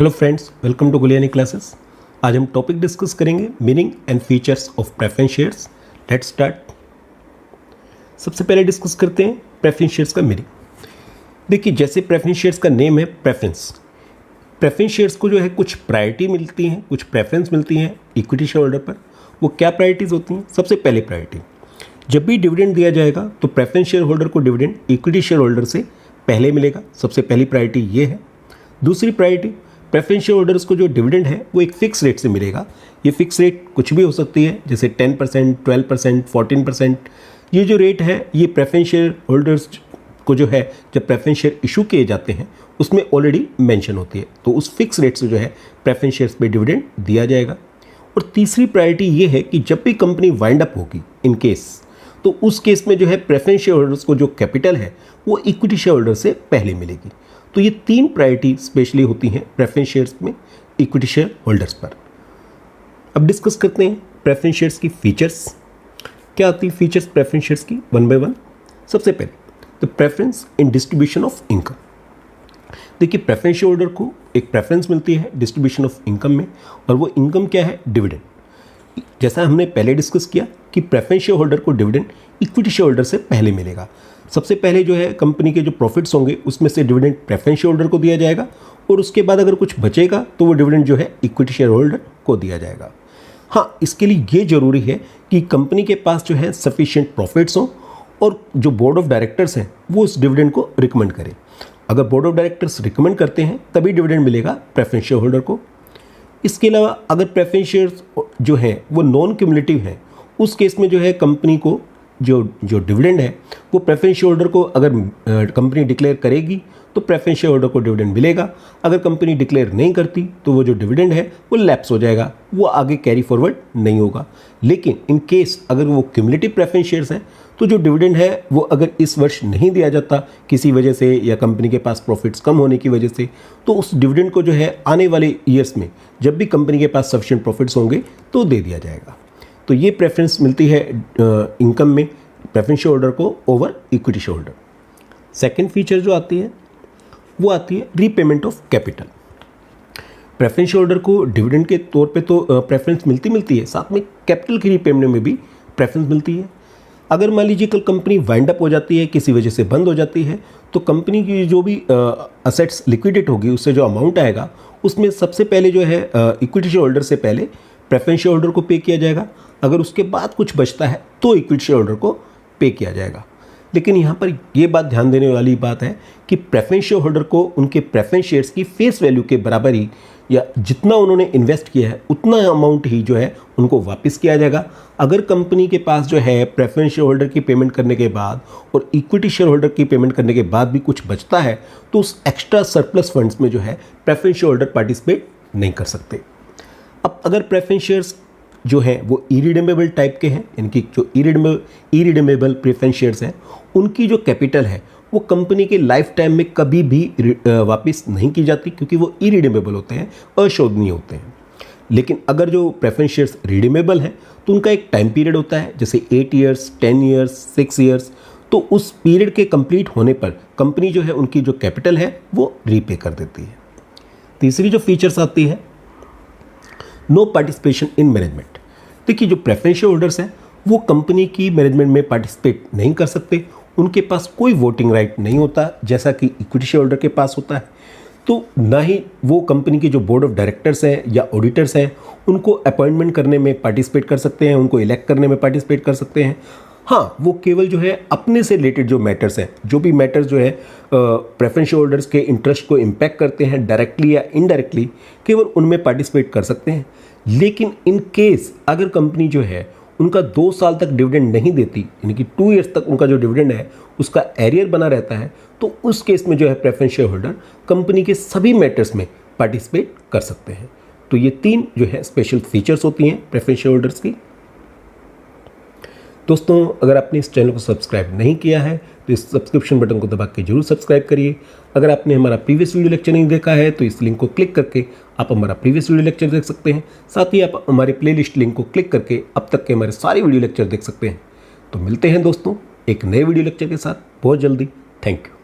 Hello friends, welcome to Gulyani classes. आज हम topic discuss करेंगे meaning and features of preference shares. Let's start. सबसे पहले डिस्कस करते हैं प्रेफरेंस शेयर्स का मीनिंग। देखिए, जैसे प्रेफरेंस शेयर्स का नेम है प्रेफरेंस शेयर्स को जो है कुछ प्रायोरिटी मिलती हैं, कुछ प्रेफरेंस मिलती हैं इक्विटी शेयर होल्डर पर। वो क्या प्रायोरिटीज़ होती हैं? सबसे पहले प्रायोरिटी, जब भी डिविडेंड दिया जाएगा तो प्रेफरेंस शेयर होल्डर को डिविडेंड इक्विटी शेयर होल्डर से पहले मिलेगा। सबसे पहली प्रायोरिटी ये है। दूसरी प्रायोरिटी, प्रेफरेंस शेयर होल्डर्स को जो डिविडेंड है वो एक फिक्स रेट से मिलेगा। ये फिक्स रेट कुछ भी हो सकती है, जैसे 10%, 12%, 14%। ये जो रेट है ये प्रेफरेंस शेयर होल्डर्स को जो है जब प्रेफरेंस शेयर इशू किए जाते हैं उसमें ऑलरेडी मेंशन होती है, तो उस फिक्स रेट से जो है प्रेफरेंस शेयर्स पे डिविडेंड दिया जाएगा। और तीसरी प्रायोरिटी ये है कि जब भी कंपनी वाइंड अप होगी इन केस, तो उस केस में जो है प्रेफरेंस शेयर होल्डर्स को जो कैपिटल है वो इक्विटी शेयर होल्डर से पहले मिलेगी। तो ये तीन प्रायोरिटी स्पेशली होती हैं प्रेफरेंस शेयर्स में इक्विटी शेयर होल्डर्स पर। अब डिस्कस करते हैं प्रेफरेंस शेयर्स की फीचर्स। क्या आती है फीचर्स प्रेफरेंस शेयर्स की, वन बाय वन। सबसे पहले the preference in distribution of income. देखिए, प्रेफरेंस शेयर होल्डर को एक प्रेफरेंस मिलती है डिस्ट्रीब्यूशन ऑफ इनकम में, और वो इनकम क्या है? डिविडेंड। जैसा हमने पहले डिस्कस किया कि प्रेफरेंस शेयर होल्डर को डिविडेंड इक्विटी शेयर होल्डर से पहले मिलेगा। सबसे पहले जो है कंपनी के जो प्रॉफिट्स होंगे उसमें से डिविडेंड प्रेफरेंस शेयर होल्डर को दिया जाएगा, और उसके बाद अगर कुछ बचेगा तो वो डिविडेंड जो है इक्विटी शेयर होल्डर को दिया जाएगा। हाँ, इसके लिए ये जरूरी है कि कंपनी के पास जो है सफिशिएंट प्रॉफिट्स हों और जो बोर्ड ऑफ डायरेक्टर्स हैं वो उस डिविडेंड को रिकमेंड करें। अगर बोर्ड ऑफ डायरेक्टर्स रिकमेंड करते हैं तभी डिविडेंड मिलेगा प्रेफरेंस शेयर होल्डर को। इसके अलावा अगर प्रेफरेंस शेयर्स जो हैं वो नॉन क्यूमुलेटिव हैं, उस केस में जो है कंपनी को जो डिविडेंड है वो प्रेफरेंस शेयर होल्डर को अगर कंपनी डिक्लेयर करेगी तो प्रेफरेंस शेयर होल्डर को डिविडेंड मिलेगा। अगर कंपनी डिक्लेयर नहीं करती तो वो जो डिविडेंड है वो लैप्स हो जाएगा, वो आगे कैरी फॉरवर्ड नहीं होगा। लेकिन इन केस अगर वो क्यूमुलेटिव प्रेफरेंस शेयर्स हैं तो जो डिविडेंड है वो अगर इस वर्ष नहीं दिया जाता किसी वजह से या कंपनी के पास प्रॉफिट्स कम होने की वजह से, तो उस डिविडेंड को जो है आने वाले ईयर्स में जब भी कंपनी के पास सफिशिएंट प्रॉफिट्स होंगे तो दे दिया जाएगा। तो ये प्रेफरेंस मिलती है इनकम में प्रेफरेंस शेयर होल्डर को over equity share holder. Second feature जो आती है वो आती है repayment of capital. Preference share holder को डिविडेंड के तौर पे तो प्रेफरेंस मिलती है, साथ में कैपिटल की रीपेमेंट में भी प्रेफरेंस मिलती है। अगर मान लीजिए कल कंपनी वाइंड अप हो जाती है, किसी वजह से बंद हो जाती है, तो कंपनी की जो भी असेट्स लिक्विडेट होगी उससे जो अमाउंट आएगा उसमें सबसे पहले जो है इक्विटी शेयर होल्डर से पहले प्रेफरेंस शेयर होल्डर को पे किया जाएगा। अगर उसके बाद कुछ बचता है तो इक्विटी शेयर होल्डर को पे किया जाएगा। लेकिन यहाँ पर ये बात ध्यान देने वाली बात है कि प्रेफरेंस शेयर होल्डर को उनके प्रेफरेंस शेयर्स की फेस वैल्यू के बराबर ही या जितना उन्होंने इन्वेस्ट किया है उतना अमाउंट ही जो है उनको वापस किया जाएगा। अगर कंपनी के पास जो है प्रेफरेंस शेयर होल्डर की पेमेंट करने के बाद और इक्विटी शेयर होल्डर की पेमेंट करने के बाद भी कुछ बचता है तो उस एक्स्ट्रा सरप्लस फंड्स में जो है प्रेफरेंस शेयर होल्डर पार्टिसिपेट नहीं कर सकते। अब अगर प्रेफरेंस शेयर्स जो हैं वो इरिडीमेबल टाइप के हैं, इनकी जो इरिडीमेबल प्रेफरेंस शेयर्स हैं उनकी जो कैपिटल है वो कंपनी के लाइफ टाइम में कभी भी वापस नहीं की जाती, क्योंकि वो इरिडीमेबल होते हैं, अशोधनीय होते हैं। लेकिन अगर जो प्रेफरेंस शेयर्स रिडीमेबल हैं तो उनका एक टाइम पीरियड होता है, जैसे 8 ईयर्स, 10 ईयर्स, 6 ईयर्स। तो उस पीरियड के कंप्लीट होने पर कंपनी जो है उनकी जो कैपिटल है वो रीपे कर देती है। तीसरी जो फीचर्स आती है, नो पार्टिसिपेशन इन मैनेजमेंट। देखिए, जो प्रेफरेंस शेयर होल्डर्स हैं वो कंपनी की मैनेजमेंट में पार्टिसिपेट नहीं कर सकते, उनके पास कोई वोटिंग राइट नहीं होता जैसा कि इक्विटी शेयर होल्डर के पास होता है। तो ना ही वो कंपनी के जो बोर्ड ऑफ डायरेक्टर्स हैं या ऑडिटर्स हैं उनको अपॉइंटमेंट करने में पार्टिसिपेट कर सकते हैं, उनको इलेक्ट करने में पार्टिसिपेट कर सकते हैं। हाँ, वो केवल जो है अपने से रिलेटेड जो मैटर्स हैं, जो भी मैटर्स जो है प्रेफरेंस शेयर होल्डर्स के इंटरेस्ट को इम्पैक्ट करते हैं डायरेक्टली या इनडायरेक्टली, केवल उनमें पार्टिसिपेट कर सकते हैं। लेकिन इन केस अगर कंपनी जो है उनका 2 साल तक डिविडेंड नहीं देती, यानी कि 2 ईयर्स तक उनका जो डिविडेंड है उसका एरियर बना रहता है, तो उस केस में जो है प्रेफरेंस शेयर होल्डर कंपनी के सभी मैटर्स में पार्टिसिपेट कर सकते हैं। तो ये तीन जो है स्पेशल फीचर्स होती हैं प्रेफरेंस शेयर होल्डर्स की। दोस्तों, अगर आपने इस चैनल को सब्सक्राइब नहीं किया है तो इस सब्सक्रिप्शन बटन को दबा के जरूर सब्सक्राइब करिए। अगर आपने हमारा प्रीवियस वीडियो लेक्चर नहीं देखा है तो इस लिंक को क्लिक करके आप हमारा प्रीवियस वीडियो लेक्चर देख सकते हैं। साथ ही आप हमारे प्लेलिस्ट लिंक को क्लिक करके अब तक के हमारे सारे वीडियो लेक्चर देख सकते हैं। तो मिलते हैं दोस्तों एक नए वीडियो लेक्चर के साथ बहुत जल्दी। Thank you.